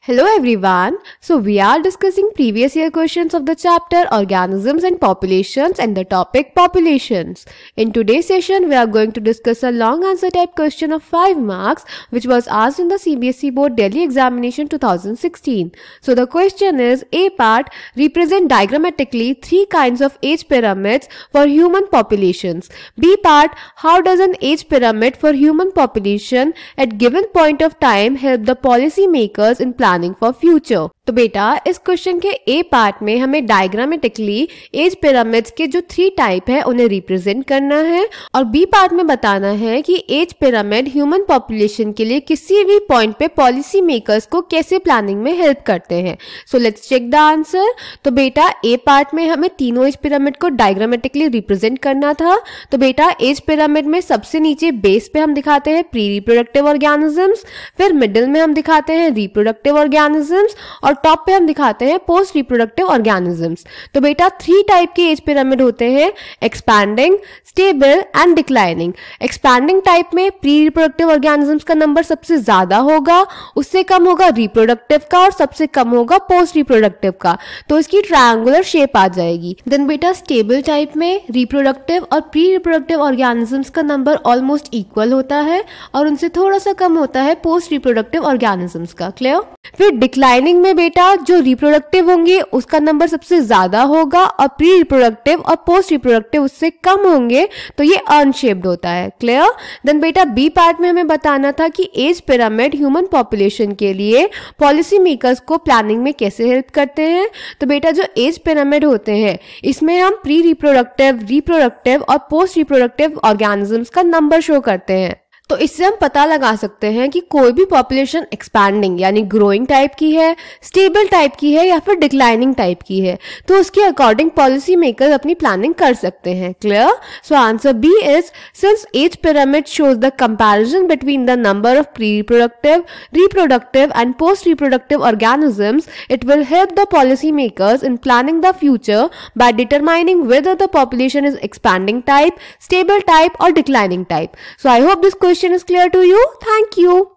Hello everyone. So we are discussing previous year questions of the chapter Organisms and Populations and the topic Populations. In today's session we are going to discuss a long answer type question of 5 marks which was asked in the CBSE Board Delhi Examination 2016. So the question is, A part, represent diagrammatically 3 kinds of age pyramids for human populations. B part, how does an age pyramid for human population at given point of time help the policy makers in planning for future. तो बेटा इस question के ए part में हमें diagrammatically as pyramids के जो 3 type है उन्हें रिप्रेजेंट करना है और बी पार्ट में बताना है कि एज पिरामिड ह्यूमन पॉपुलेशन के लिए किसी भी पॉइंट पे पॉलिसी मेकर्स को कैसे प्लानिंग में हेल्प करते हैं। So let's check the answer. तो बेटा ए पार्ट में हमें तीनों एज पिरामिड को डायग्रामेटिकली रिप्रेजेंट करना था। तो बेटा एज पिरामिड में सबसे नीचे बेस पे हम दिखाते हैं प्री रिप्रोडक्टिव ऑर्गेनिजम्स, फिर मिडिल में हम दिखाते हैं रिप्रोडक्टिव ऑर्गेनिजम्स और टॉप पे हम दिखाते हैं पोस्ट रिप्रोडक्टिव ऑर्गेनिजम्स। तो बेटा 3 टाइप के एज पिरामिड होते हैं, expanding, stable and declining. Expanding type में प्री रिप्रोडक्टिव ऑर्गेनिजम्स का नंबर सबसे ज्यादा होगा, उससे कम होगा रिप्रोडक्टिव का और सबसे कम होगा पोस्ट रिप्रोडक्टिव का, तो इसकी ट्रायंगुलर शेप आ जाएगी। देन बेटा स्टेबल टाइप में रिप्रोडक्टिव और प्री रिप्रोडक्टिव ऑर्गेनिजम्स का नंबर ऑलमोस्ट इक्वल होता है और उनसे थोड़ा सा कम होता है पोस्ट रिप्रोडक्टिव ऑर्गेनिजम्स का। क्लियर? फिर डिक्लाइनिंग में बेटा जो रिप्रोडक्टिव होंगे उसका नंबर सबसे ज्यादा होगा और प्री रिप्रोडक्टिव और पोस्ट रिप्रोडक्टिव उससे कम होंगे, तो ये अनशेप्ड होता है। क्लियर? देन बेटा बी पार्ट में हमें बताना था कि एज पिरामिड ह्यूमन पॉपुलेशन के लिए पॉलिसी मेकर्स को प्लानिंग में कैसे हेल्प करते हैं। तो बेटा जो एज पिरामिड होते हैं इसमें हम प्री रिप्रोडक्टिव, रिप्रोडक्टिव और पोस्ट रिप्रोडक्टिव ऑर्गेनिजम्स का नंबर शो करते हैं। तो इससे हम पता लगा सकते हैं कि कोई भी पॉपुलेशन एक्सपैंडिंग यानी ग्रोइंग टाइप की है, स्टेबल टाइप की है या फिर डिक्लाइनिंग टाइप की है, तो उसके अकॉर्डिंग पॉलिसी मेकर्स अपनी प्लानिंग कर सकते हैं। Clear? So answer B is, since age pyramid shows the comparison between the number of pre reproductive, reproductive and post reproductive organisms, it will help the policy makers in planning the future by determining whether the population is expanding type, stable type or declining type. So I hope this question is clear to you. Thank you.